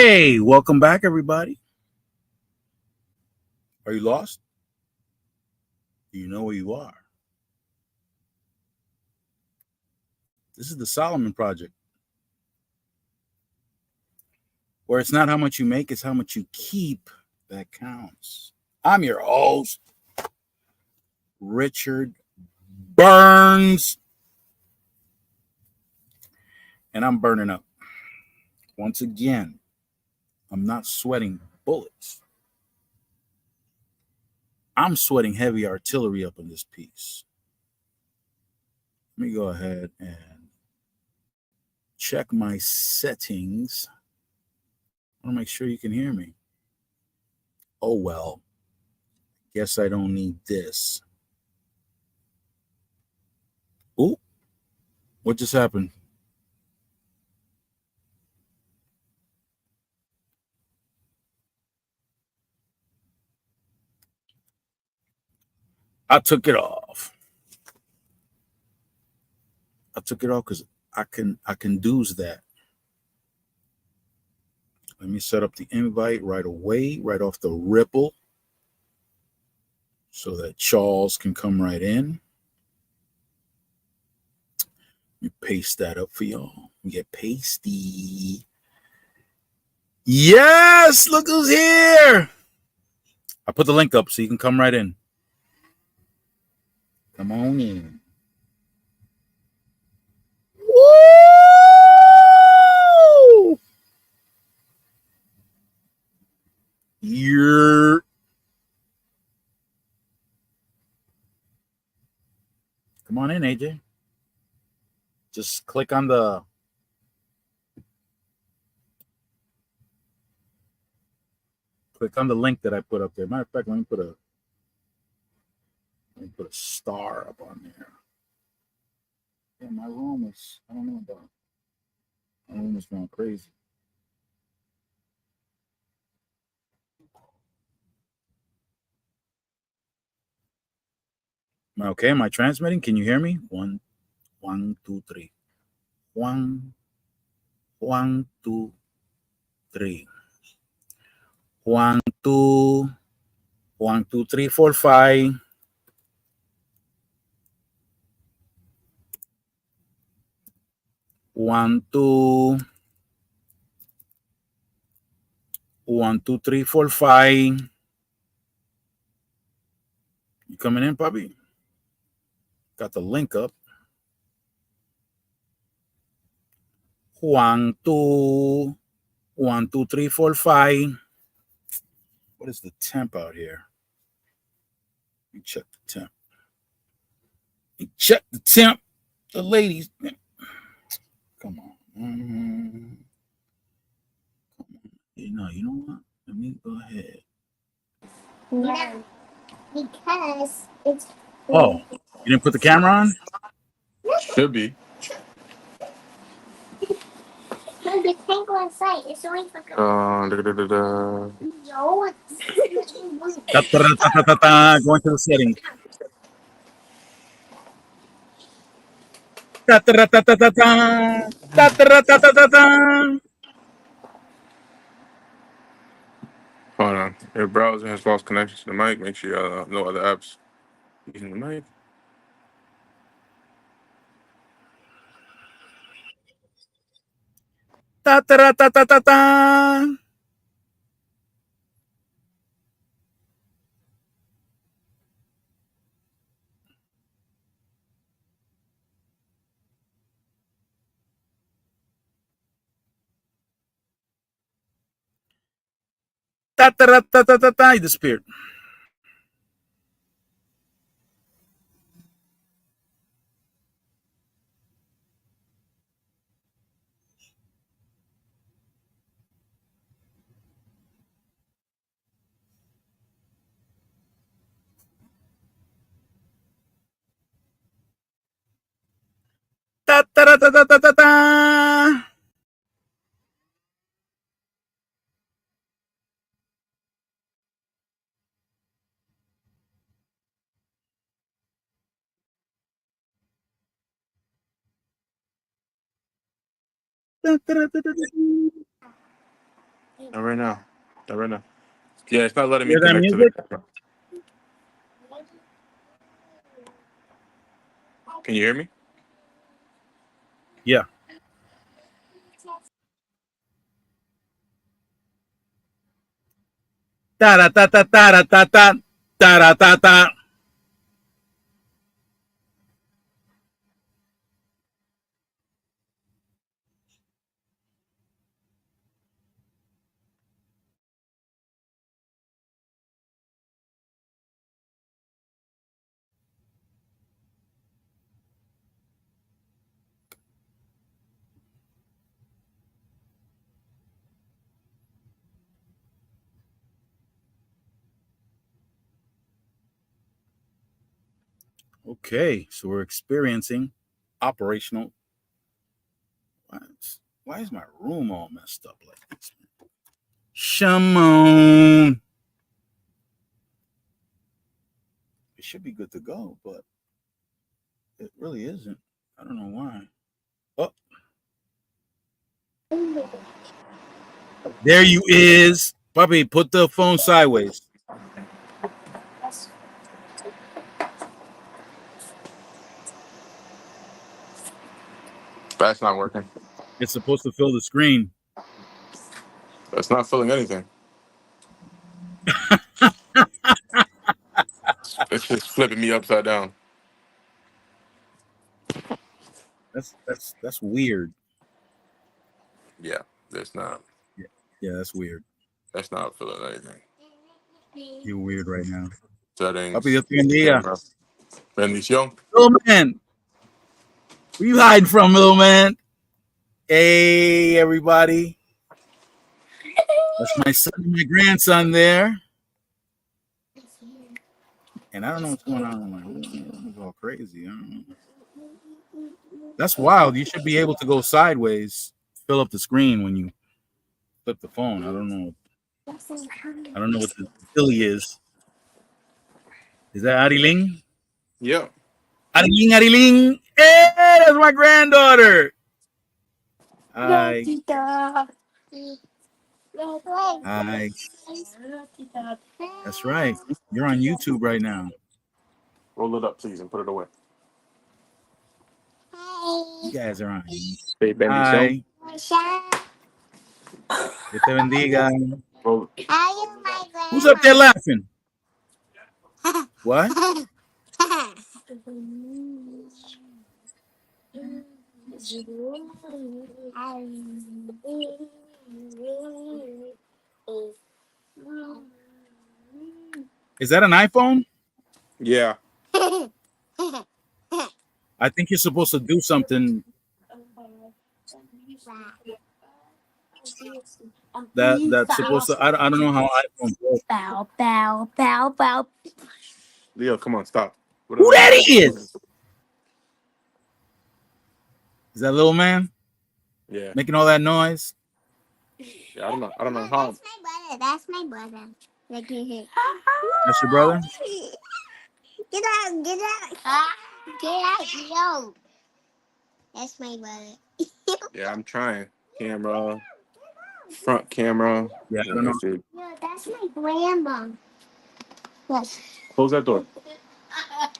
Hey, welcome back, everybody. Are you lost? Do you know where you are? This is the Solomon Project, where it's not how much you make, it's how much you keep that counts. I'm your host, Richard Burns, and I'm burning up. Once again, I'm not sweating bullets. I'm sweating heavy artillery up in this piece. Let me go ahead and check my settings. I want to make sure you can hear me. Oh, well, guess I don't need this. Ooh, what just happened? I took it off. I took it off because I can do that. Let me set up the invite right away, right off the ripple, so that Charles can come right in. You paste that up for y'all. We get pasty. Yes, look who's here. I put the link up so you can come right in. Come on in. Woo! You're come on in, AJ. Just click on the link that I put up there. Matter of fact, let me put a star up on there. Yeah, my room is, I don't know about, my room is going crazy. Okay, am I transmitting? Can you hear me? One, 2, 3. One, 2, 3. 1, 2, 1, 2, 3, 4, 5. One, two, 1, 2, 3, 4, 5. You coming in, puppy? Got the link up. 1, 2, 1, 2, 3, 4, 5. What is the temp out here? Let me check the temp. Check the temp. The ladies. Come on. You know what? Let me go ahead. No, because it's. Oh, you didn't put the camera on? Should be. No, you can't go inside. It's only for girls. Da. No, it's. Going to the settings. Ta-ta-ra-ta-ta-ta-ta. Hold on. If your browser has lost connection to the mic, make sure you no other apps using the mic. Ta-ta-ra-ta-ta-ta-ta. Ta-ta-ra-ta-ta-ta-ta. He disappeared. Ta-ta-ra-ta-ta-ta-ta. Not right now. Not right now. Yeah, it's not letting me Hear that connect to music? the. Can you hear me? Yeah. Ta da ta ta ta da ta ta ta da ta ta. Okay, so we're experiencing operational. Why is my room all messed up like this? Shimon. It should be good to go, but it really isn't. I don't know why. Oh, there you is. Puppy, put the phone sideways. That's not working. It's supposed to fill the screen. That's not filling anything. It's just flipping me upside down. That's weird. Yeah, that's not. Yeah, that's weird. That's not filling anything. You're weird right now. Papi, Settings. Dios te bendiga. Camera. Bendición. Little man, where you hiding from, little man? Hey, everybody. That's my son and my grandson there. And I don't know what's going on in my room. It's all crazy. I don't know. That's wild. You should be able to go sideways, fill up the screen when you flip the phone. I don't know. I don't know what the Philly is. Is that Ariling? Yeah. Ariling, Ariling. Hey, that's my granddaughter. Hi. Hi. That's right. You're on YouTube right now. Roll it up, please, and put it away. You guys are on. Say bendición. Hi. Que te bendiga. Roll. Who's up there laughing? What? Is that an iPhone? Yeah. I think you're supposed to do something that's supposed to. I don't know how iPhone works. Bow, bow, bow, bow. Leo, come on, stop. Who that is? Is that little man Yeah. making all that noise? Yeah, I don't know. I don't know how. That's my brother. Look at him. That's your brother? Get out, get out. Get out, yo. That's my brother. Yeah, I'm trying. Camera. Front camera. Yeah, I don't know. See. Yo, that's my grandma. Yes. Close that door.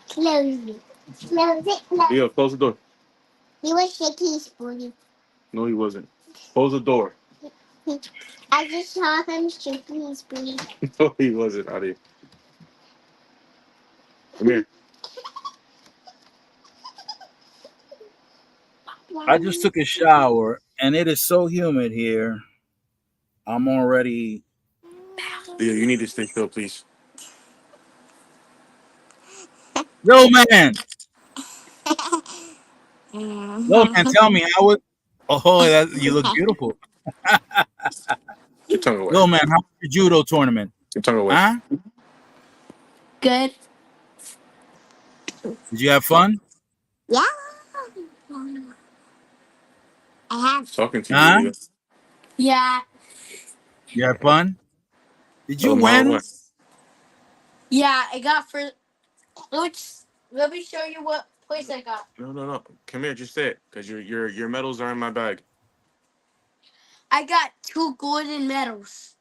Close it. Close it. Close. Leo, close the door. He was shaking his booty. No, he wasn't. Close the door. I just saw him shaking his booty. No, he wasn't, Adi. Come here. I just took a shower and it is so humid here. I'm already. Leo, you need to stay still, please. Little man. Little man, tell me how it. Oh, you look beautiful. Your tongue away. Little man, how was your judo tournament? Your tongue away. Huh? Good. Did you have fun? Yeah. I have. Talking to Huh? you, Leo. Yeah. You had fun? Did you Tell him how it win? went. Yeah, I got first. Let me show you what place I got. No. Come here, just say it, because your medals are in my bag. I got 2 golden medals.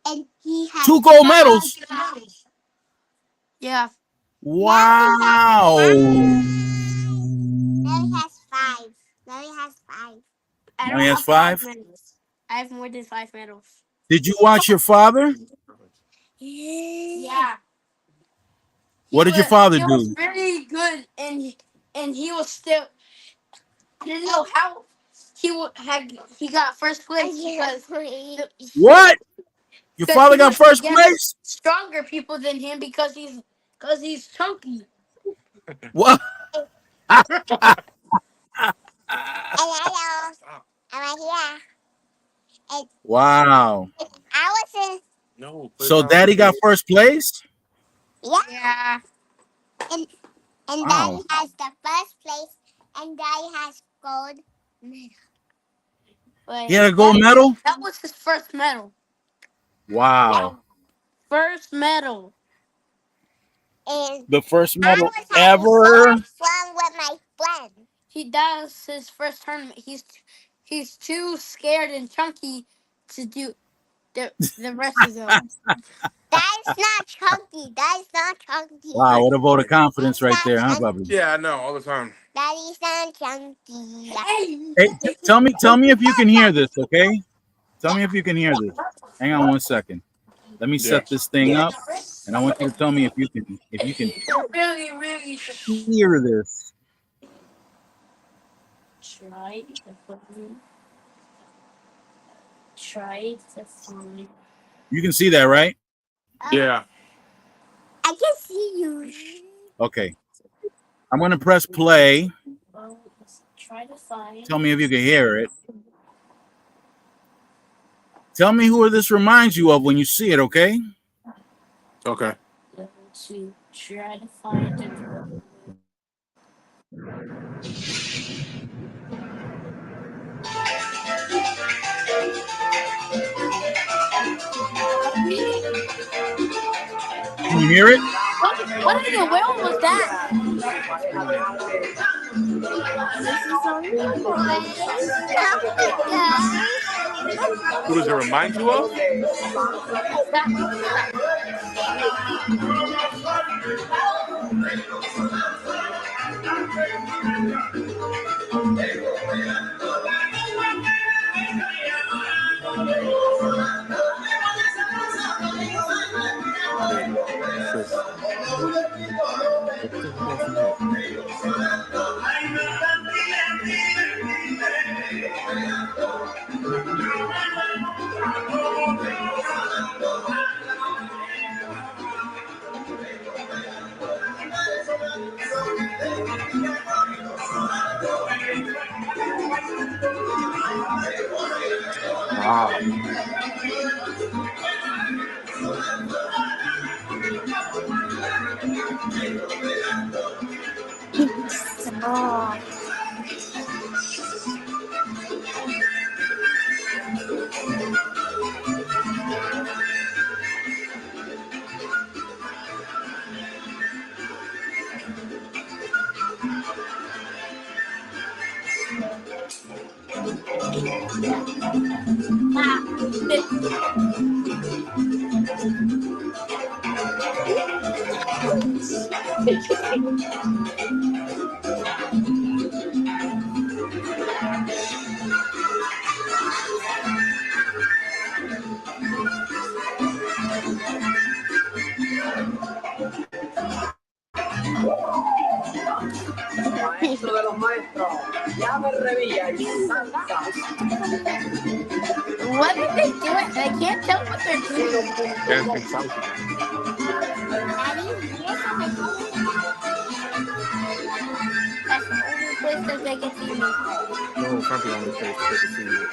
And he has 2 gold medals. Yeah. Wow. Now he has 5. Now he has 5. I Now don't he has have 5 5? medals. I have more than 5 medals. Did you watch your father? Yeah. What did your father He was do? really good, and he was still. I didn't know how he got first place because What? Your because father he got was first against place? stronger people than him because he's chunky. What? Hello. I'm right here. Wow. I was in. No. So daddy got first place? Yeah. And Wow. Daddy has the first place, and Daddy has gold medal. But He had a gold medal? that was his first medal. Wow. First medal. And The first I medal was having so ever. much fun with my friends. That's his first tournament. He's too scared and chunky to do the rest of them. That is not chunky. That is not chunky. Wow, what a vote of confidence right there, huh, Chunky. Bubby? Yeah, I know all the time. That is not chunky. Hey. Hey, tell me if you can hear this, okay? Tell me if you can hear this. Hang on 1 second. Let me Yeah. set this thing up, and I want you to tell me if you can Really, really hear this. try to find. You can see that, right? Yeah. I can see you. Okay. I'm gonna press play. Try to find. Tell me if you can hear it. Tell me who this reminds you of when you see it, okay? Okay. To try to find it. Can you hear it? What in the world was that? Who does it remind you of? Wow. Maestro de los maestros, ya me revilla y salsa. What are they doing? I can't tell what they're doing. Dancing salsa. That's the only place that they can see me. No, it's not the only place they can see you.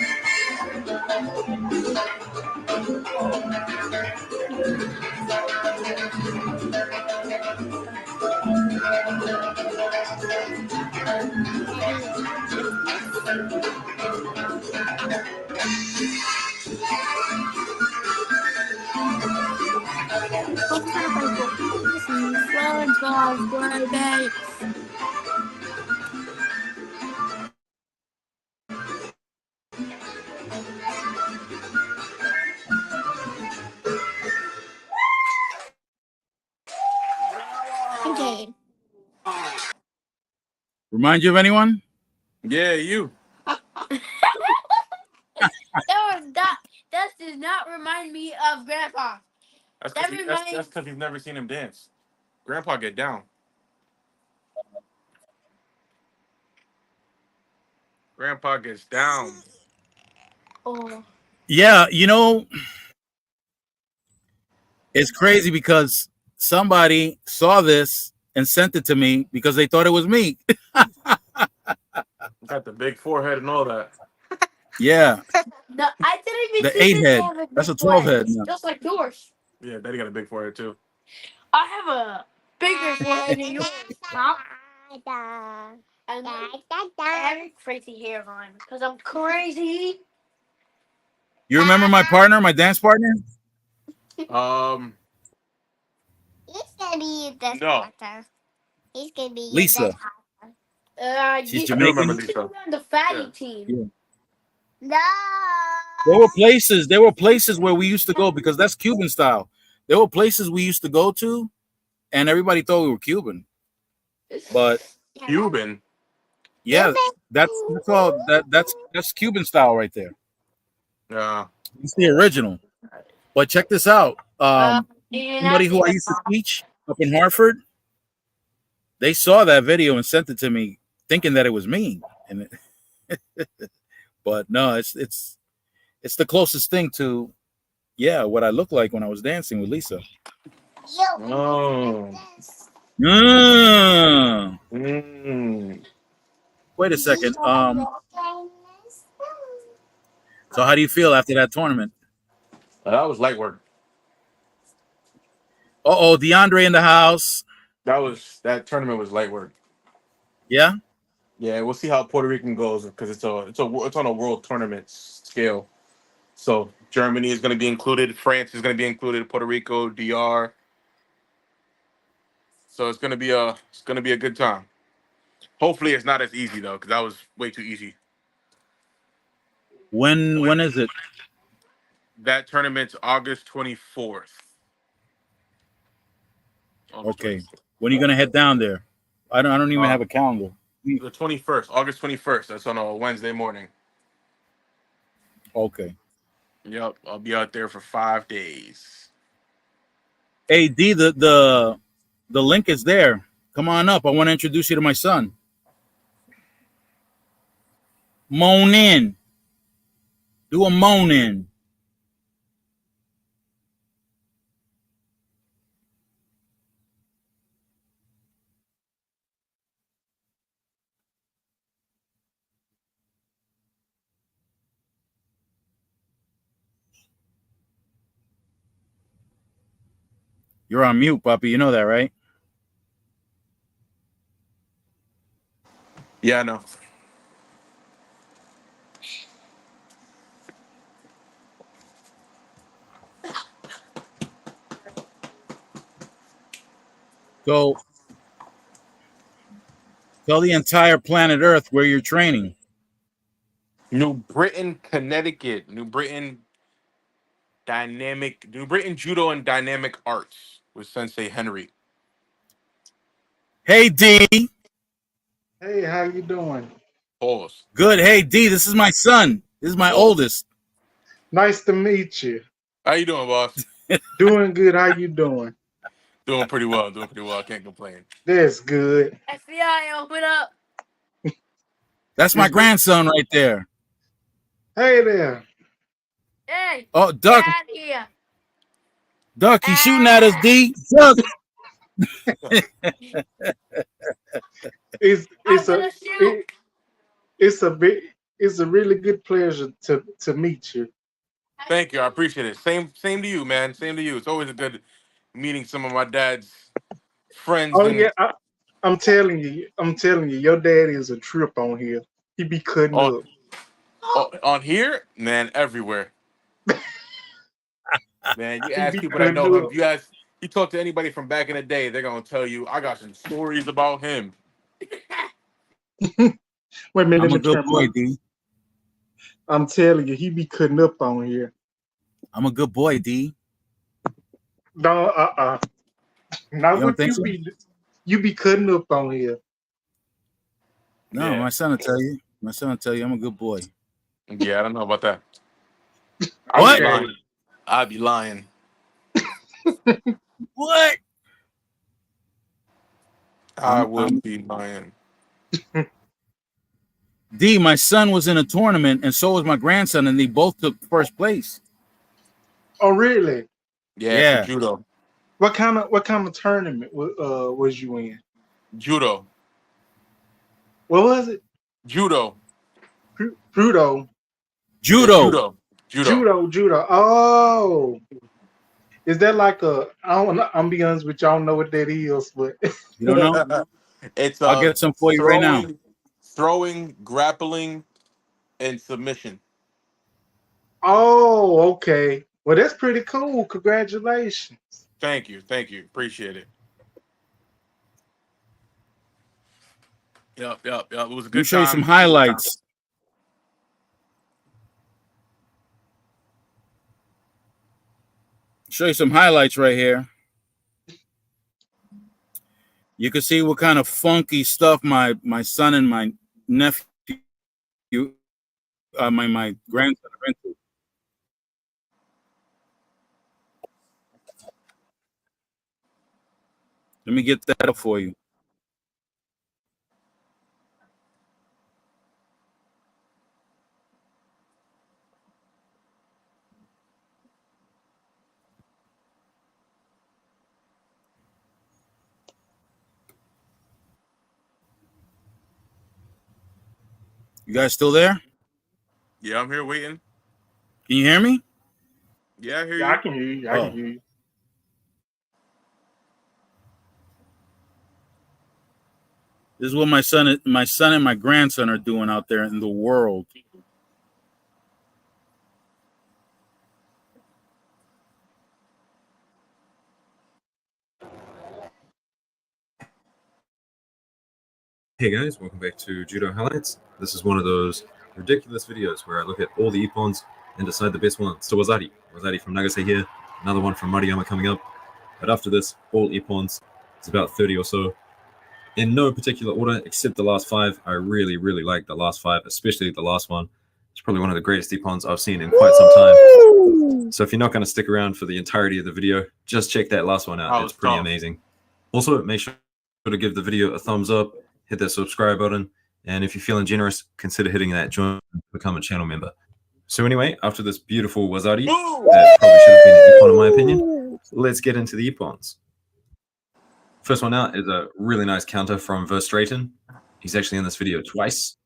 Remind you of anyone? Yeah, you. That does not remind me of Grandpa. That's That because reminds you've never seen him dance. Grandpa get down. Grandpa gets down. oh Yeah, you know, it's crazy because somebody saw this and sent it to me because they thought it was me. Got the big forehead and all that. Yeah, no, I didn't even the see 8 this head. have a That's a big 12 forehead, head now. just like yours. Yeah, Daddy got a big forehead too. I have a bigger forehead than yours. Pop. Da, And da, I da, da. have a crazy hairline because I'm crazy. You remember my partner, my dance partner? He's gonna be the No. starter. He's gonna be your Lisa. dad. She's You I do remember Jamaican. should be Lisa. on the fatty Yeah. team. Yeah. No. There were places where we used to go because that's Cuban style. There were places we used to go to, and everybody thought we were Cuban. But Cuban. yeah, that's all. That's Cuban style right there. Yeah. It's the original. But check this out. You're not Somebody who I the- used to teach up in Hartford, they saw that video and sent it to me, thinking that it was me. And but no, it's the closest thing to what I looked like when I was dancing with Lisa. Oh. Wait a second. So how do you feel after that tournament? That was light work. DeAndre in the house. That tournament was light work. Yeah. Yeah, we'll see how Puerto Rican goes because it's on a world tournament scale. So Germany is going to be included, France is going to be included, Puerto Rico, DR. So it's going to be a good time. Hopefully, it's not as easy though, because that was way too easy. When is it? That tournament's August 24th. Okay. When are you gonna head down there? I don't even have a calendar. The 21st, August 21st. That's on a Wednesday morning. Okay. Yep, I'll be out there for 5 days. Hey D, the link is there. Come on up. I want to introduce you to my son. Moan in. Do a moan in. You're on mute, puppy. You know that, right? Yeah, I know. So tell the entire planet Earth where you're training. New Britain, Connecticut. New Britain Judo and Dynamic Arts with Sensei Henry. Hey D. Hey, how you doing? Pause. Good. Hey D, this is my son. This is my oldest. Nice to meet you. How you doing, boss? Doing good. How you doing? Doing pretty well. I can't complain. That's good. FBI, open up. That's my grandson right there. Hey there. Hey, Oh, Duck. get out of here. Duck, he's shooting at us, D. Duck. It's I'm it's a gonna shoot. it's a really good pleasure to meet you. Thank you. I appreciate it. Same to you, man. Same to you. It's always a good meeting some of my dad's friends. Oh And yeah, I'm telling you, your daddy is a trip on here. He be cutting up. on here, man, everywhere. Man, you He ask be people that cutting know him. up. You talk to anybody from back in the day, they're gonna tell you, I got some stories about him. Wait a minute, I'm let a me good turn boy, my. D. I'm telling you, he be cutting up on here. I'm a good boy, D. No, not You don't what think you so? be. You be cutting up on here. No, Yeah. my son will tell you. My son will tell you I'm a good boy. Yeah, I don't know about that. What? I'd be lying. What? I I'm- would be lying. D, my son was in a tournament, and so was my grandson, and they both took first place. Oh, really? Yeah, for judo. What kind of tournament was you in? Judo. What was it? Judo. Judo. Judo. Judo. Oh, is that like a? I'm be honest with you, I don't know what that is, but You don't know? It's I'll get some for you right now. Throwing, grappling, and submission. oh, okay. Well, that's pretty cool. Congratulations. Thank you. Appreciate it. Yep. It was a Let me good show you time. some highlights. Show you some highlights right here. You can see what kind of funky stuff my son and my nephew, my grandson are into. Let me get that up for you. You guys still there? Yeah, I'm here waiting. Can you hear me? Yeah, I hear Yeah, I you. can hear you. I Oh. can hear you. This is what my son and my grandson are doing out there in the world. Hey guys, welcome back to Judo Highlights. This is one of those ridiculous videos where I look at all the ippons and decide the best one. So Wazari from Nagase here, another one from Maruyama coming up. But after this, all ippons, it's about 30 or so. In no particular order except the last 5. I really like the last 5, especially the last one. It's probably one of the greatest ippons I've seen in quite some time. So if you're not going to stick around for the entirety of the video, just check that last one out. It's pretty amazing. Also, make sure to give the video a thumbs up, hit that subscribe button, and if you're feeling generous, consider hitting that join to become a channel member. So anyway, after this beautiful Wazari, that probably should have been an ippon in my opinion, let's get into the ippons. First one out is a really nice counter from Verstraeten. He's actually in this video twice,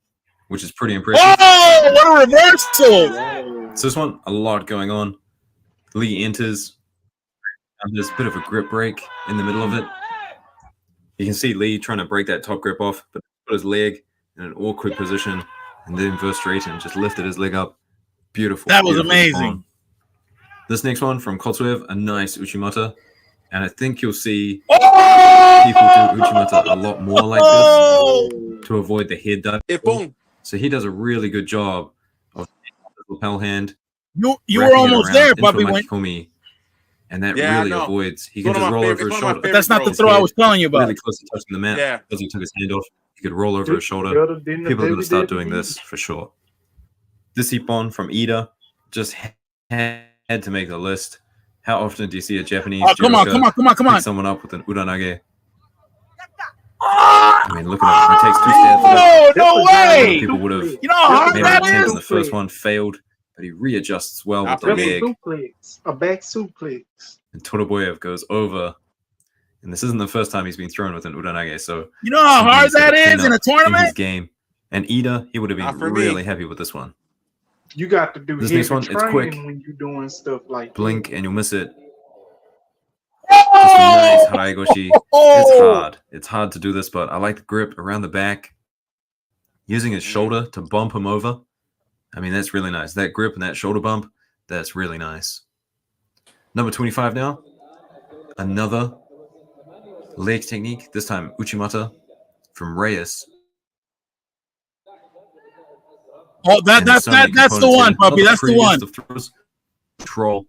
which is pretty impressive. Oh, what a reversal! So this one, a lot going on. Lee enters, and there's a bit of a grip break in the middle of it. You can see Lee trying to break that top grip off, but put his leg in an awkward position, and then Verstraeten just lifted his leg up. Beautiful. That was beautiful amazing. ippon. This next one from Kotsuev, a nice Uchimata, and I think you'll see people do Uchimata a lot more like this to avoid the head dive. Ippon. So he does a really good job of the lapel hand. You were wrapping it almost around there, into Bobby. a When makikomi, and that Yeah, I really know. avoids. He It's can one of just my roll favorite- over his it's one of my shoulder. but that's not the favorite throw I was telling you about. Really close to touching the mat Yeah. because he took his hand off. He could roll over his shoulder. Better than the People are going to start WWE. doing this for sure. This ippon from Ida just had to make the list. How often do you see a Japanese Oh, come on, judoka come on. pick someone up with an uranage? I mean, look at him. He takes 2 steps. Oh, no That's a way! People would have You know how hard made an that attempt is? on the first one, failed, but he readjusts well with the After That's me. leg. a suplex, a back suplex. And Todoroboyev goes over. And this isn't the first time he's been thrown with an uranage, so You know how he hard needs to that clean is in a up in his tournament? game. And Ida, he would have Not been for me. really happy with this one. You got to do This heavy next one, it's training quick. when you're doing stuff like Blink and you'll miss it. Just a nice haraigoshi. It's hard. It's hard to do this, but I like the grip around the back. Using his shoulder to bump him over. I mean, that's really nice. That grip and that shoulder bump, that's really nice. Number 25 now. Another leg technique. This time, Uchimata from Reyes. Oh, And there's so many that's the components one, here. puppy. Not That's the prettiest one. of throws. Control.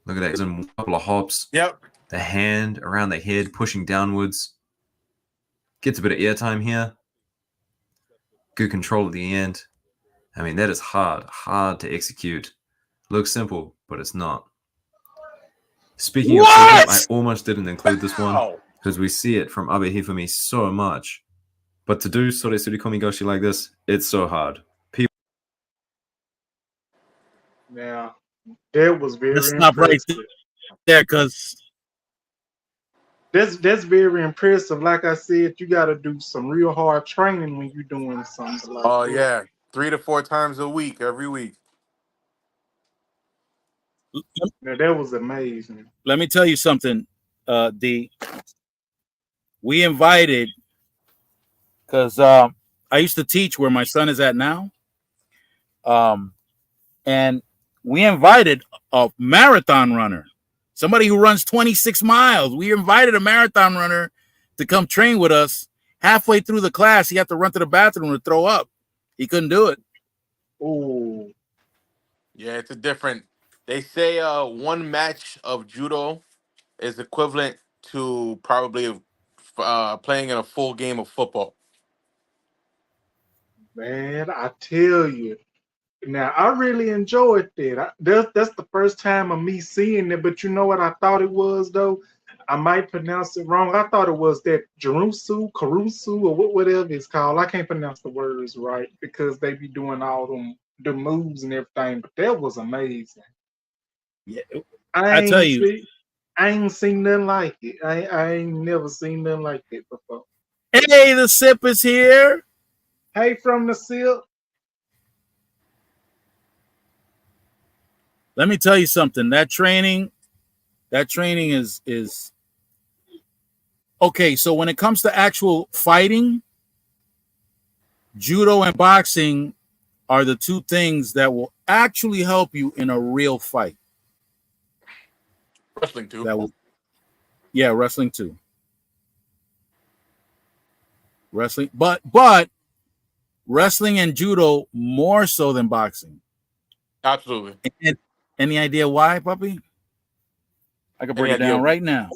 Look at that. He's in a couple of hops. Yep. The hand around the head, pushing downwards. Gets a bit of airtime here. Good control at the end. I mean, that is hard to execute. Looks simple, but it's not. Speaking of simple, I almost didn't include this one Wow. because we see it from Abe Hifumi so much. But to do Sore Surikomi Goshi like this, it's so hard. Now, that was very Let's stop right impressive. there, because That's very impressive. Like I said, you got to do some real hard training when you're doing something like Oh that. yeah, 3 to 4 times a week, every week. Now, that was amazing. let me tell you something. We invited, because I used to teach where my son is at now, and we invited a marathon runner, somebody who runs 26 miles. We invited a marathon runner to come train with us. Halfway through the class, he had to run to the bathroom to throw up. He couldn't do it. Oh, Yeah, it's a different. They say one match of judo is equivalent to probably playing in a full game of football. man, I tell you. Now, I really enjoyed that. That's the first time of me seeing it, but you know what I thought it was, though? I might pronounce it wrong. I thought it was that Karusu, or whatever it's called. I can't pronounce the words right because they be doing all the moves and everything, but that was amazing. Yeah, I tell ain't you. I ain't seen nothing like it. I ain't never seen nothing like it before. Hey, the sip is here. Hey, from the SIP. Let me tell you something. That training is okay. So when it comes to actual fighting, judo and boxing are the two things that will actually help you in a real fight. Wrestling too. That will, yeah, wrestling too. Wrestling, but wrestling and judo more so than boxing. Absolutely. And any idea why, puppy? I can break Any it down idea? right now.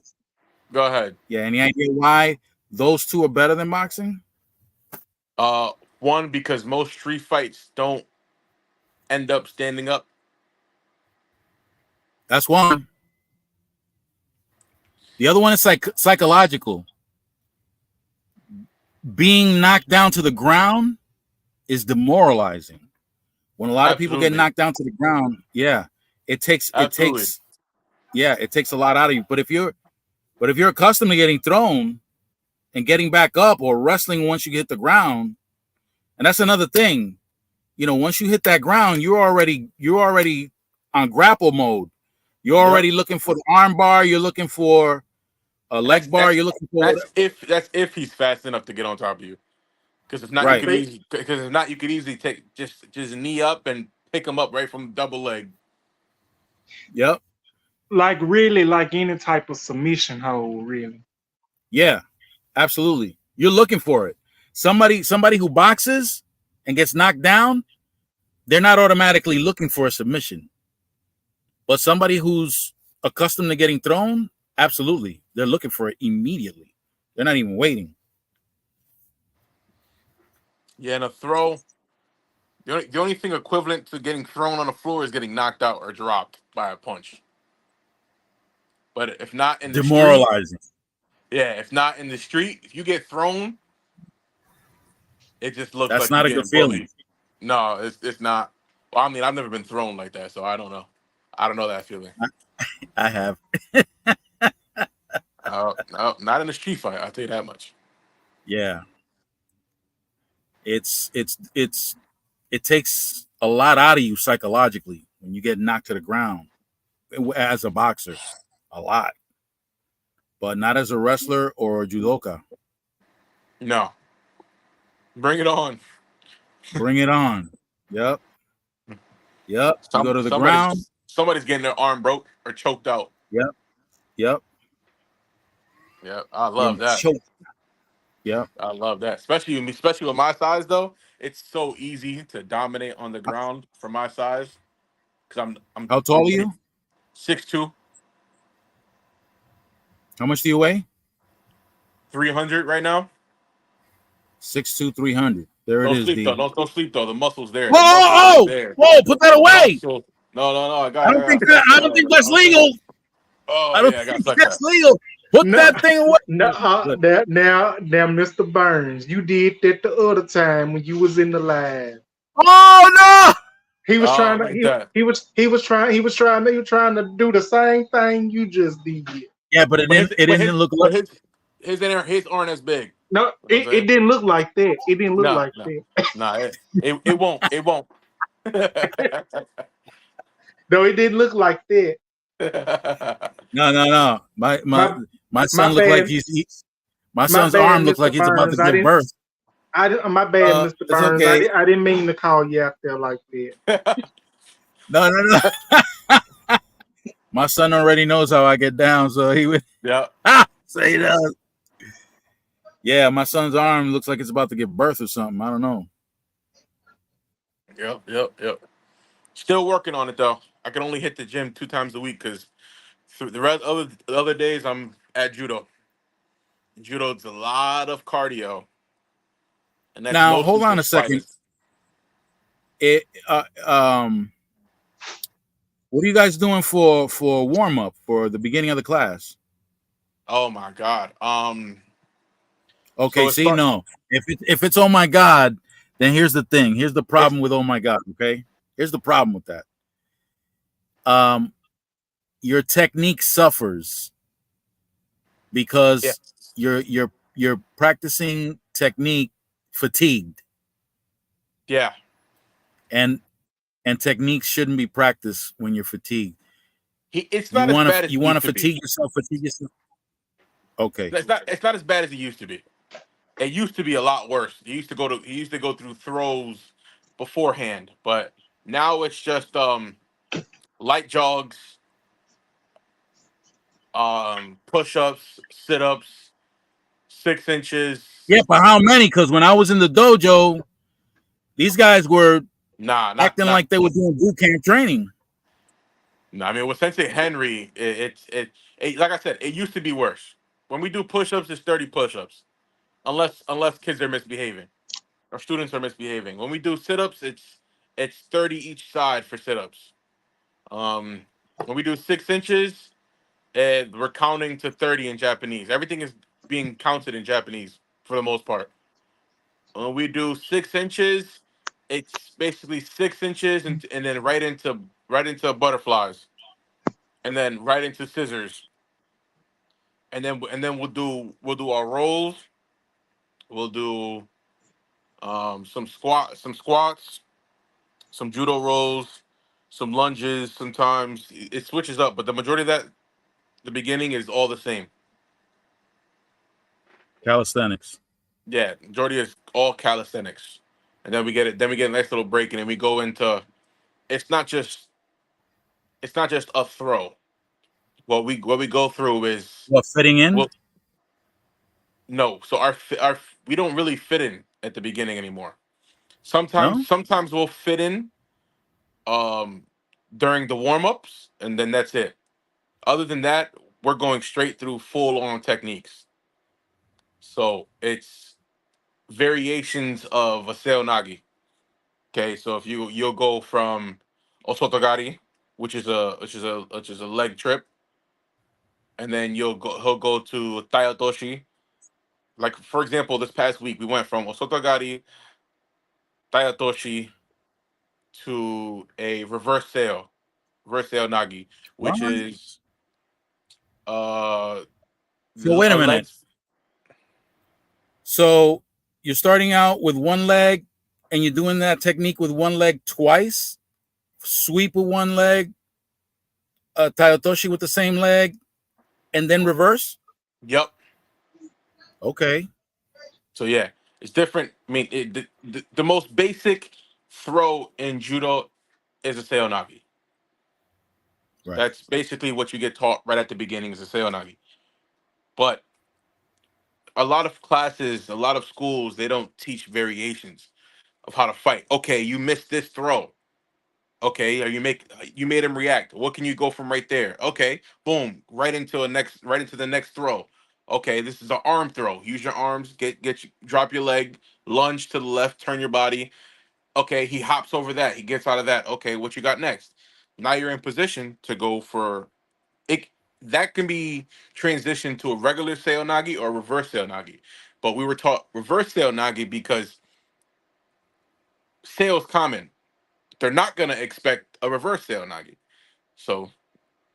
Go ahead. Yeah, any idea why those two are better than boxing? One, because most street fights don't end up standing up. That's one. The other one is psychological. Being knocked down to the ground is demoralizing. When a lot of people get Absolutely. knocked down to the ground, yeah, it takes Absolutely. it takes a lot out of you. But if you're accustomed to getting thrown and getting back up, or wrestling once you hit the ground, and that's another thing, you know, once you hit that ground, you're already on grapple mode. You're already looking for the arm bar. You're looking for a leg bar. You're looking for that's if he's fast enough to get on top of you. Because if not, right. you could easily take just knee up and pick him up right from double leg. Yep. Like really, like any type of submission hold, really. Yeah, absolutely. You're looking for it. Somebody who boxes and gets knocked down, they're not automatically looking for a submission. But somebody who's accustomed to getting thrown, absolutely, they're looking for it immediately. They're not even waiting. Yeah, and a throw. The only thing equivalent to getting thrown on the floor is getting knocked out or dropped by a punch. But if not in the street, Demoralizing. yeah, if not in the street, if you get thrown, it just looks That's like not you're a good getting bullied. feeling. No, it's not. Well, I mean, I've never been thrown like that, so I don't know. I don't know that feeling. I have. No, not in a street fight. I'll tell you that much. Yeah. It takes a lot out of you psychologically when you get knocked to the ground as a boxer. A lot. But not as a wrestler or a judoka. No. Bring it on. Bring it on. Yep. You go to the ground. Somebody's getting their arm broke or choked out. Yep. Yeah, I love that. Choked. Yep. I love that. Especially with my size though. It's so easy to dominate on the ground for my size. Because I'm How tall are you? 6'2". How much do you weigh? 300 right now. 6'2", 300. There it Don't is, sleep though. D. Don't sleep though. The muscle's there. Whoa, The muscle is oh, there. whoa, put that The away. muscle. No. I I don't think flex I don't think that's that. legal. Oh I don't yeah, I got think flex that's that. legal. Put No, that thing away. no, now, Mr. Burns, you did that the other time when you was in the live. Oh no! He was trying to Like that. he was trying to do the same thing you just did. Yeah, but it didn't look like. His aren't as big. No, You know what I'm saying? it didn't look like that. It didn't look No. like that. Nah, it won't. It won't. No, it didn't look like that. No. My son looked bad. like my My son's bad, arm looked Mr. like he's about to Burns. give birth. My bad, Mr. It's Burns. okay. I didn't mean to call you out there like that. No. My son already knows how I get down, so he would. Yeah. Say that. Yeah, my son's arm looks like it's about to give birth or something. I don't know. Yep. Still working on it though. I can only hit the gym 2 times a week because the rest of the other days I'm at judo. Judo's a lot of cardio, and that's Now, mostly hold on for a second. spiders. What are you guys doing for warm up for the beginning of the class? Oh my god. Okay, So no. If it's oh my god, then here's the thing. Here's the problem with oh my god. Okay, here's the problem with that. Your technique suffers because you're practicing technique fatigued. Yeah. And techniques shouldn't be practiced when you're fatigued. It's not as bad as you want to fatigue yourself. Okay. It's not as bad as it used to be. It used to be a lot worse. He used to go through throws beforehand, but now it's just light jogs, push-ups, sit-ups, 6 inches. Yeah, but how many? Because when I was in the dojo, these guys were acting like they were doing boot camp training. No, I mean with Sensei Henry, it like I said, it used to be worse. When we do push-ups, it's 30 push-ups, unless kids are misbehaving or students are misbehaving. When we do sit-ups, it's 30 each side for sit-ups. When we do 6 inches, we're counting to 30 in Japanese. Everything is being counted in Japanese for the most part. When we do 6 inches, it's basically 6 inches and then right into butterflies, and then right into scissors, and then we'll do our rolls. We'll do some squats, some judo rolls, some lunges. Sometimes it switches up, but the majority of that, the beginning is all the same. Calisthenics. Yeah, majority is all calisthenics, and then we get a nice little break, and then we go into. It's not just a throw. What we go through is fitting in. No, so our we don't really fit in at the beginning anymore. Sometimes we'll fit in during the warm-ups, and then that's it. Other than that, we're going straight through full-on techniques. So it's variations of a seonagi. Okay, so if you'll go from osotogari, which is a leg trip, and then he'll go to taiotoshi. Like for example, this past week we went from osotogari, taiotoshi to a reverse nagi, which is So wait a minute. So you're starting out with one leg, and you're doing that technique with one leg twice. Sweep with one leg, taiotoshi with the same leg, and then reverse. Yep. Okay. So yeah, it's different. I mean, the most basic throw in judo is a seonagi. Right. That's basically what you get taught right at the beginning is a seonagi. But a lot of classes, a lot of schools, they don't teach variations of how to fight. Okay, you missed this throw. Okay, or you made him react. What can you go from right there? Okay, boom, right into the next throw. Okay, this is an arm throw. Use your arms, drop your leg, lunge to the left, turn your body. Okay, he hops over that. He gets out of that. Okay, what you got next? Now you're in position to go for it. That can be transitioned to a regular Seonagi or reverse Seonagi. But we were taught reverse Seonagi because Seo's common. They're not going to expect a reverse Seonagi. So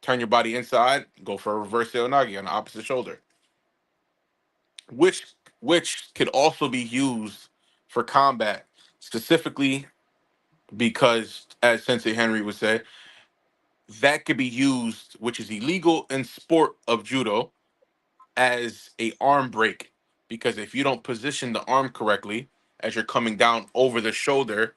turn your body inside, go for a reverse Seonagi on the opposite shoulder. Which could also be used for combat, specifically because, as Sensei Henry would say, that could be used, which is illegal in sport of judo, as a arm break. Because if you don't position the arm correctly as you're coming down over the shoulder,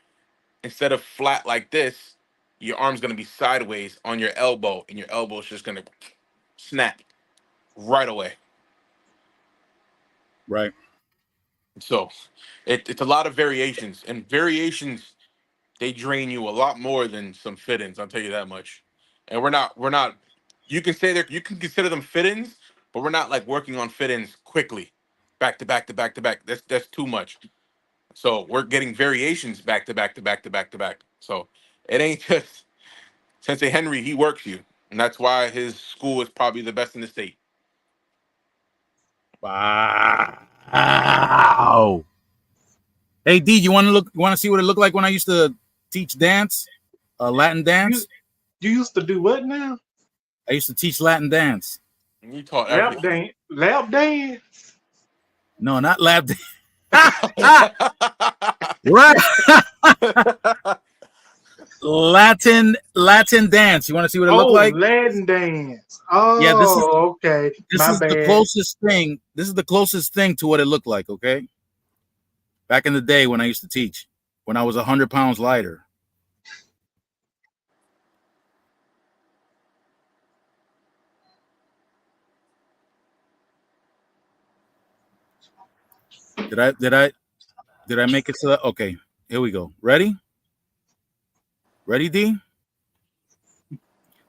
instead of flat like this, your arm's going to be sideways on your elbow, and your elbow is just going to snap right away. Right. So it's a lot of variations, and variations, they drain you a lot more than some fit-ins. I'll tell you that much. And we're not. You can say you can consider them fit-ins, but we're not like working on fit-ins quickly, back to back to back to back. That's too much. So we're getting variations back to back to back to back to back. So it ain't just Sensei Henry. He works you, and that's why his school is probably the best in the state. Wow. Hey D, you want to see what it looked like when I used to teach dance, Latin dance? You used to do what now? I used to teach Latin dance. And you taught Lap everything. dance. Lap dance. No, not lap dance. Right. Latin dance. You want to see what it looked like? Latin dance. Oh, Yeah, this is okay. This My is bad. the closest thing. This is the closest thing to what it looked like. Okay. Back in the day when I used to teach, when I was 100 pounds lighter. Did I make it to that? Okay, here we go. Ready, D?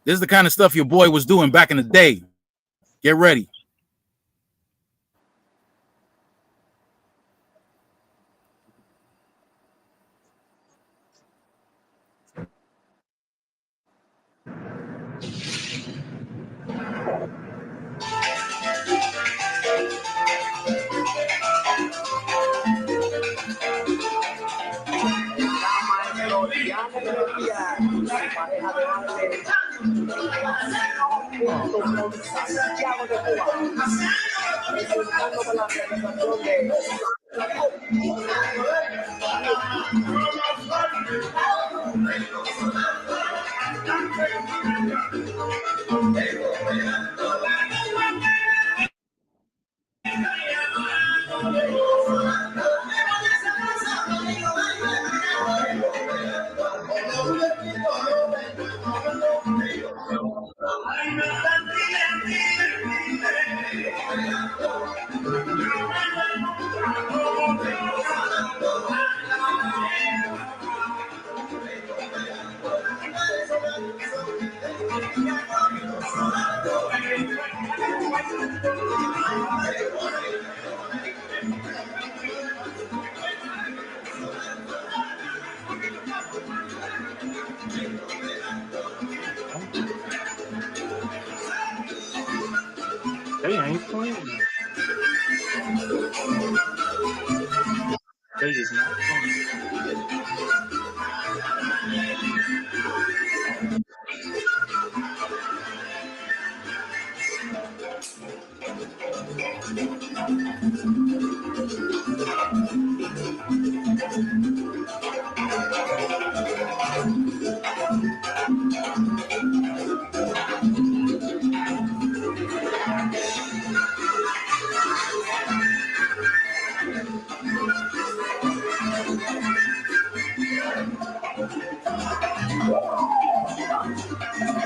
This is the kind of stuff your boy was doing back in the day. Get ready. Ya me revía su pareja de baile junto con Santiago de Cuba, resultando con la realización de They ain't playing. They is not playing.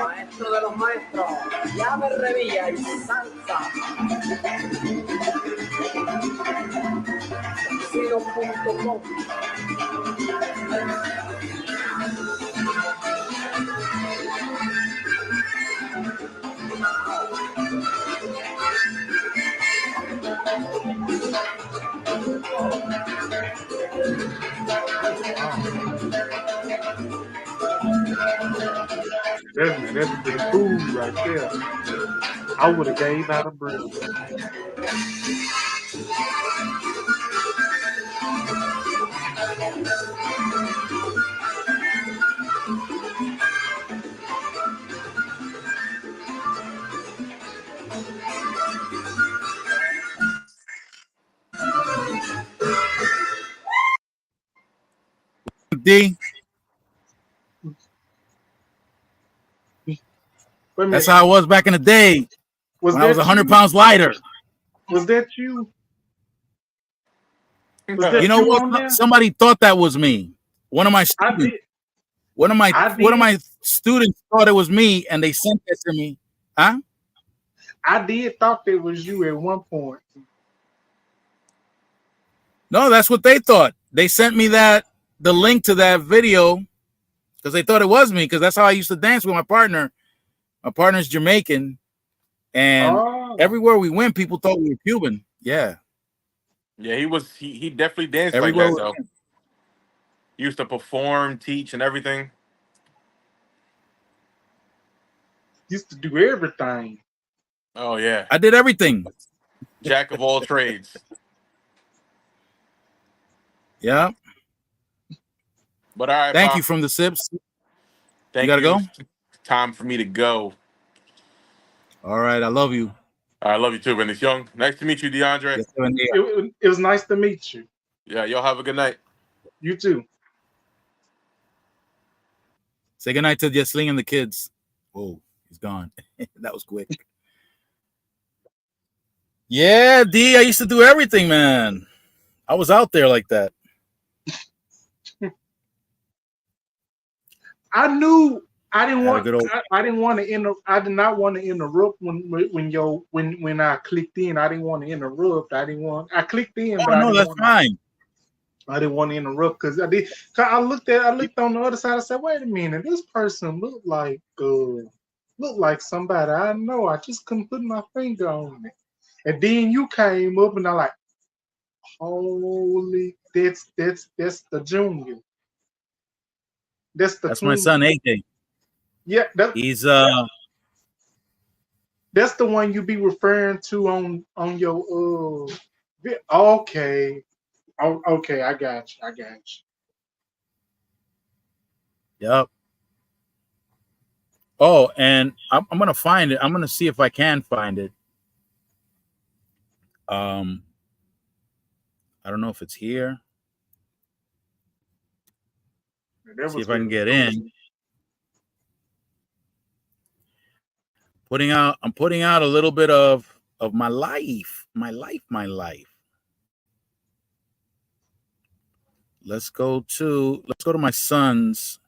maestro de los maestros, ya me revía y salsa. Silo.com. That's pretty cool right there. I would have gave out a break. D. Wait a That's minute. how I was back in the day when I was 100 pounds lighter. Was that you? Was that You know you on what? there? Somebody thought that was me. One of my I students, did. one of I my students thought it was me, and they sent that to me. Huh? I did thought that was you at one point. No, that's what they thought. They sent me the link to that video because they thought it was me, because that's how I used to dance with my partner. My partner's Jamaican, and Oh, everywhere we went, people thought we were Cuban. Yeah, Yeah, he definitely danced everywhere like we that though. went. He used to perform, teach, and everything. used to do everything. Oh yeah, I did everything. jack of all trades. Yeah. But all right, Thank Pop, you from the Sips. thank gotta go? Time for me to go. All right, I love you. I love you too, Vince Young. Nice to meet you, DeAndre. Yes, sir, indeed. It was nice to meet you. Yeah, y'all have a good night. You too. Say goodnight to Yesling and the kids. Whoa, he's gone. That was quick. Yeah, D, I used to do everything, man. I was out there like that. I knew I didn't Had a want. good old- I didn't want to I did not want to interrupt when I clicked in. I didn't want to interrupt. I clicked in, Oh, but no, that's fine. I didn't want to interrupt because I did. 'Cause I looked on the other side. I said, "Wait a minute, this person looked like somebody I know." I just couldn't put my finger on it. And then you came up, and I'm like, "Holy, that's the junior. That's My son, AJ. Yeah, He's that's the one you be referring to on your okay. Oh, okay, I got you. Yep. Oh, and I'm gonna find it. I'm gonna see if I can find it. I don't know if it's here. See if I can get in. I'm putting out a little bit of my life. Let's go to my son's.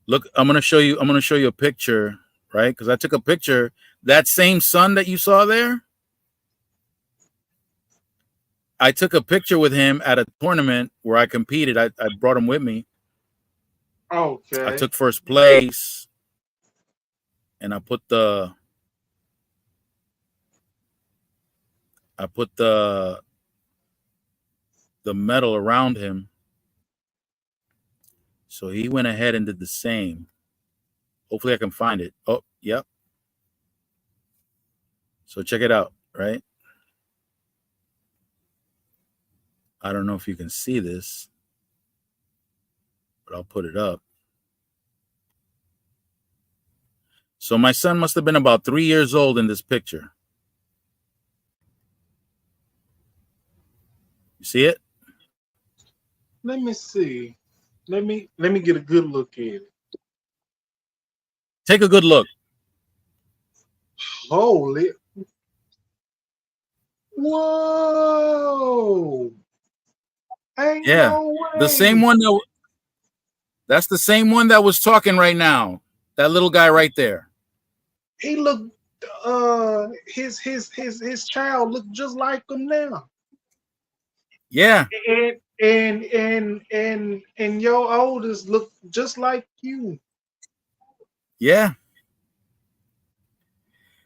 Look, I'm gonna show you a picture, right? Because I took a picture. That same son that you saw there, I took a picture with him at a tournament where I competed. I brought him with me. Okay. I took first place, and I put the medal around him. So he went ahead and did the same. Hopefully I can find it. Oh, yep. So check it out, right? I don't know if you can see this, but I'll put it up. So my son must have been about 3 years old in this picture. You see it? Let me see. Let me get a good look at it. Take a good look. Holy. Whoa. Ain't Yeah. no way. The same one that's the same one that was talking right now. That little guy right there. He looked his child looked just like him now. Yeah. And your oldest look just like you. Yeah.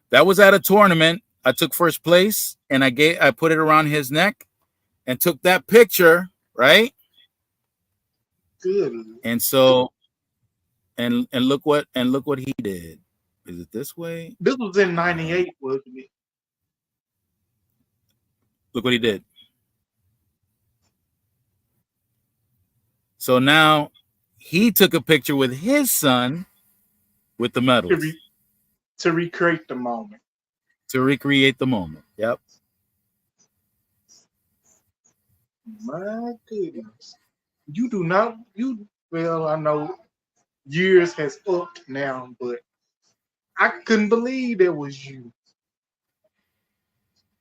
That was at a tournament, I took first place, and I put it around his neck, and took that picture, right? Good. And so, and look what he did. Is it this way? This was in '98, wasn't it? Look what he did. So now he took a picture with his son with the medals To recreate the moment. to recreate the moment. Yep. My goodness. You do not, well, I know years has upped now, but I couldn't believe it was you.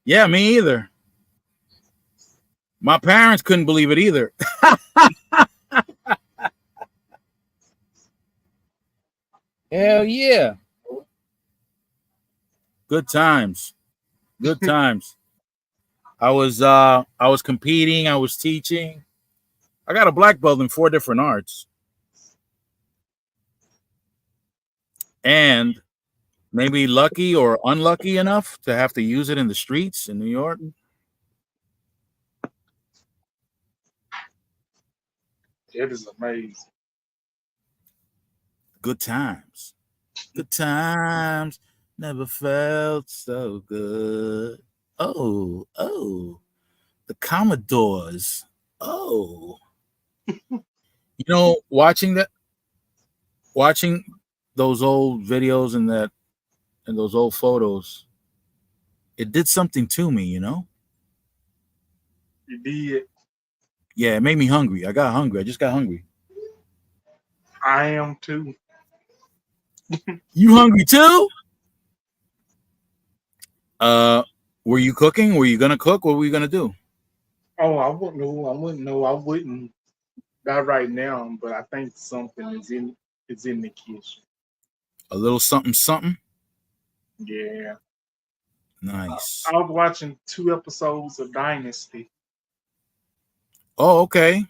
Yeah, me either. My parents couldn't believe it either. Hell yeah. Good times. Good times. I was competing, I was teaching. I got a black belt in 4 different arts. And maybe lucky or unlucky enough to have to use it in the streets in New York. It is amazing. Good times. Good times. Never felt so good. Oh, the Commodores. Oh, watching those old videos and those old photos, it did something to me, You did. Yeah, it made me hungry. I got hungry. I just got hungry. I am too. You hungry too? Were you cooking? Were you gonna cook? What were you gonna do? Oh, I wouldn't know. I wouldn't. Not right now, but I think something is in the kitchen. A little something, something. Yeah. Nice. I was watching 2 episodes of Dynasty. Oh, okay.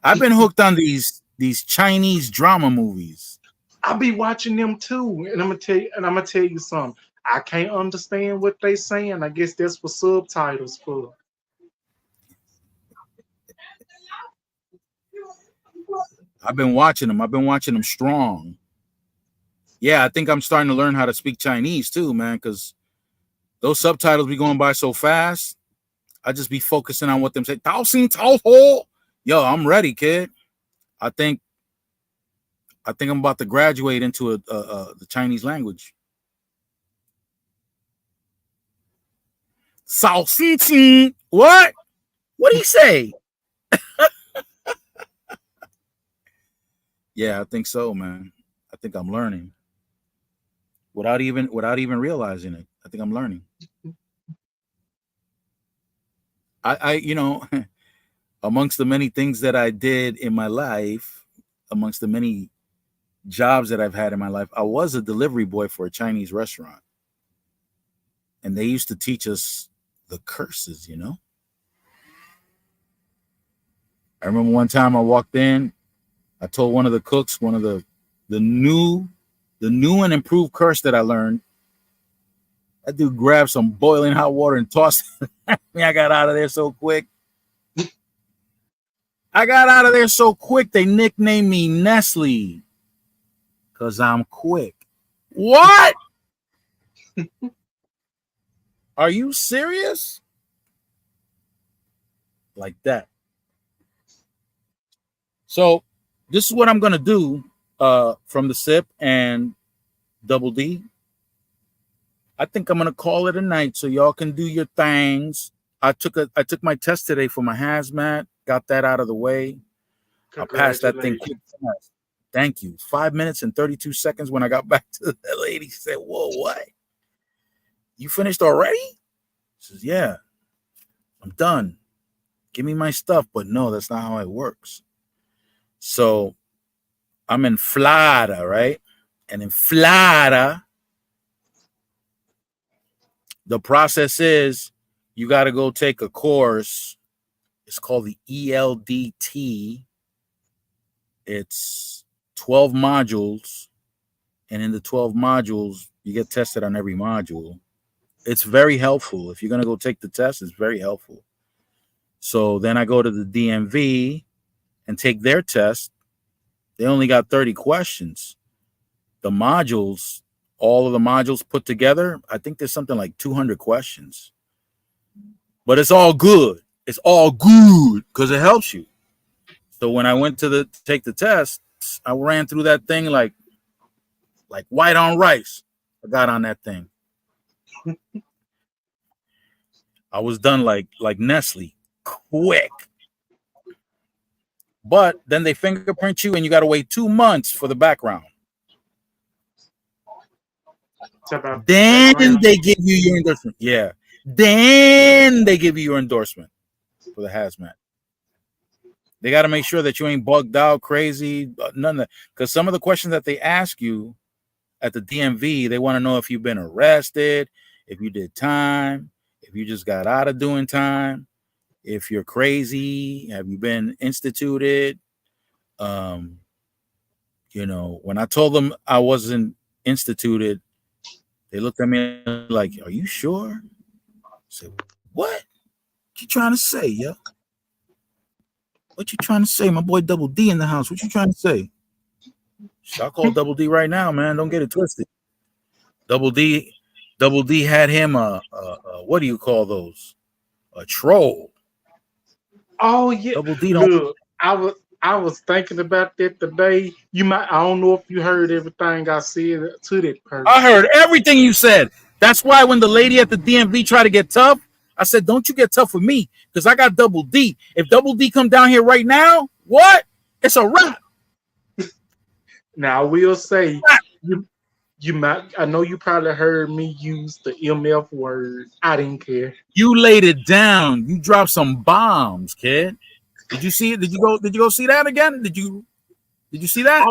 I've been hooked on these Chinese drama movies. I'll be watching them too, and I'm gonna tell you something. I can't understand what they saying. I guess that's what subtitles for. I've been watching them strong. Yeah, I think I'm starting to learn how to speak Chinese too, man, because those subtitles be going by so fast. I just be focusing on what them say. Tao Xin Tao Ho. Yo, I'm ready, kid. I think I'm about to graduate into the Chinese language. Sao Xin Xin. What? What do you say? Yeah, I think so, man. I think I'm learning without even realizing it. I think I'm learning. I amongst the many things that I did in my life, amongst the many jobs that I've had in my life, I was a delivery boy for a Chinese restaurant. And they used to teach us the curses, I remember one time I walked in, I told one of the cooks, one of the new and improved curse that I learned. That dude grabbed some boiling hot water and tossed it at me. I got out of there so quick. They nicknamed me Nestle because I'm quick. What? Are you serious? Like that. So this is what I'm going to do from the SIP and Double D. I think I'm going to call it a night so y'all can do your things. I took my test today for my hazmat. Got that out of the way. I passed that thing quick fast. Thank you. 5 minutes and 32 seconds when I got back to the lady. She said, whoa, what? You finished already? She says, yeah, I'm done. Give me my stuff. But no, that's not how it works. So I'm in Florida, right? And in Florida, the process is you got to go take a course. It's called the ELDT. It's 12 modules. And in the 12 modules, you get tested on every module. It's very helpful. If you're going to go take the test, it's very helpful. So then I go to the DMV and take their test. They only got 30 questions. The modules, all of the modules put together, I think there's something like 200 questions. But it's all good. It's all good because it helps you. So when I went to take the test, I ran through that thing like white on rice. I got on that thing. I was done like Nestle, quick. But then they fingerprint you, and you got to wait 2 months for the background. Then they give you your endorsement. Yeah. Then they give you your endorsement for the hazmat. They got to make sure that you ain't bugged out, crazy, none of that. Because some of the questions that they ask you at the DMV, they want to know if you've been arrested, if you did time, if you just got out of doing time, if you're crazy, have you been instituted? When I told them I wasn't instituted, they looked at me like, "Are you sure?" I said, "What you trying to say, yo? What you trying to say? My boy Double D in the house. What you trying to say?" I'll call Double D right now, man. Don't get it twisted. Double D had him a what do you call those? A troll. Oh yeah. Double D don't. Look, I was thinking about that today. I don't know if you heard everything I said to that person. I heard everything you said. That's why when the lady at the DMV tried to get tough, I said, "Don't you get tough with me, because I got Double D. If Double D come down here right now, what? It's a wrap." Now I will say you might. I know you probably heard me use the MF word. I didn't care. You laid it down. You dropped some bombs, kid. Did you see it? Did you go see that again? Did you see that?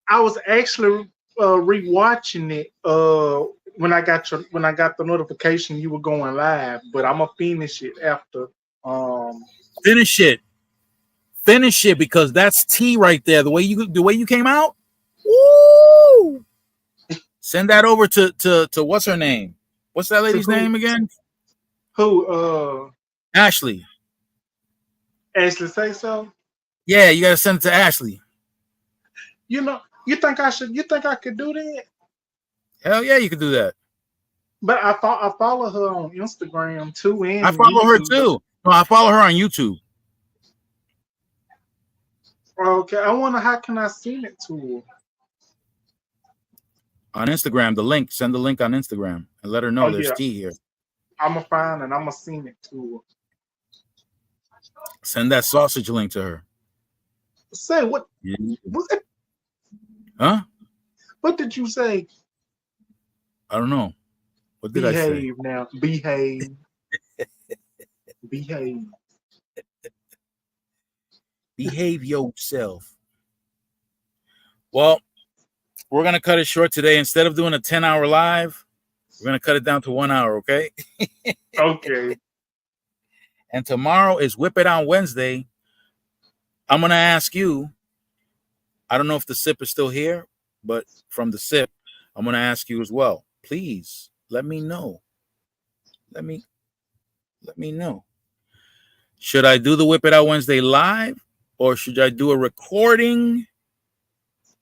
I was actually rewatching it when I got the notification you were going live, but I'm gonna finish it after. Finish it, because that's tea right there. The way you came out. Woo! Send that over to what's her name? What's that lady's name again? Who? Ashley. Ashley say so? Yeah, you gotta send it to Ashley. You think I should? You think I could do that? Hell yeah, you could do that. But I follow her on Instagram too, and I follow her YouTube. too. No, I follow her on YouTube. Okay, I wonder how can I send it to her? On Instagram, the link. Send the link on Instagram and let her know there's tea here. I'm gonna find and I'm gonna send it to her. Send that sausage link to her. Say what? Yeah. Huh? What did you say? I don't know. What did I say? Behave now. Behave. Behave. Behave yourself. Well, we're gonna cut it short today. Instead of doing a 10-hour live, we're gonna cut it down to 1 hour, okay? Okay. And tomorrow is Whip It On Wednesday. I'm gonna ask you. I don't know if the SIP is still here, but from the SIP, I'm gonna ask you as well. Please let me know. Let me know. Should I do the Whip It Out Wednesday live, or should I do a recording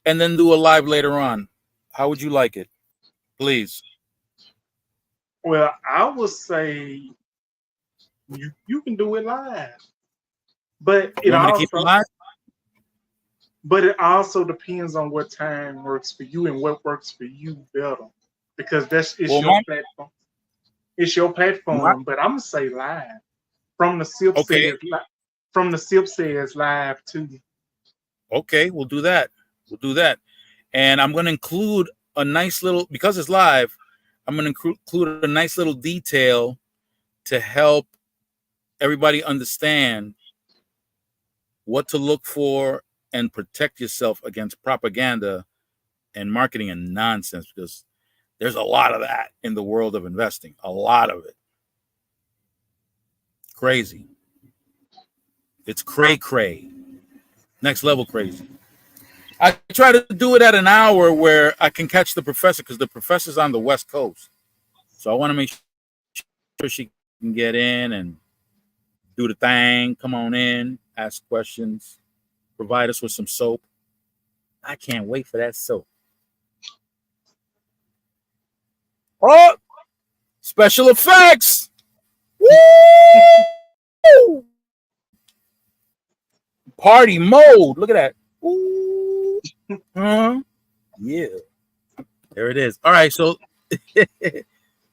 and then do a live later on? How would you like it? Please. Well, I would say you can do it live, but it also depends on what time works for you and what works for you better, because your platform. It's your platform, but I'm gonna say live. From the SIP says live too. Okay, we'll do that. And I'm gonna include a nice little, because it's live, I'm gonna include a nice little detail to help everybody understand what to look for and protect yourself against propaganda and marketing and nonsense, because there's a lot of that in the world of investing. A lot of it. Crazy. It's cray. Next level crazy. I try to do it at an hour where I can catch the professor, because the professor's on the West Coast. So I want to make sure she can get in and do the thing. Come on in, ask questions, provide us with some soap. I can't wait for that soap. Oh, special effects. Woo! Party mode. Look at that. Ooh. Yeah. There it is. All right. So,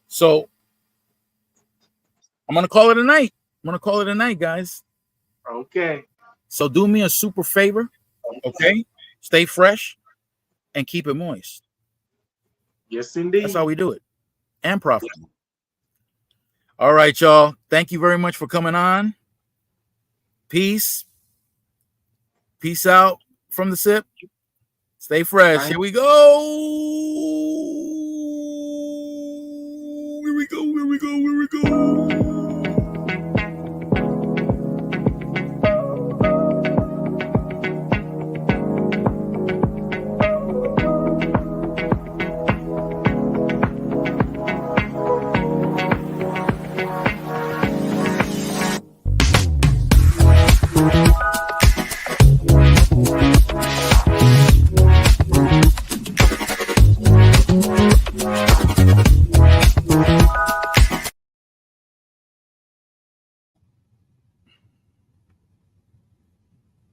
so I'm going to call it a night. Guys. Okay. So do me a super favor. Okay. Stay fresh and keep it moist. Yes, indeed. That's how we do it. And profitable. All right, y'all. Thank you very much for coming on. Peace. Peace out from the sip. Stay fresh. Here we go. Here we go. Here we go. Here we go.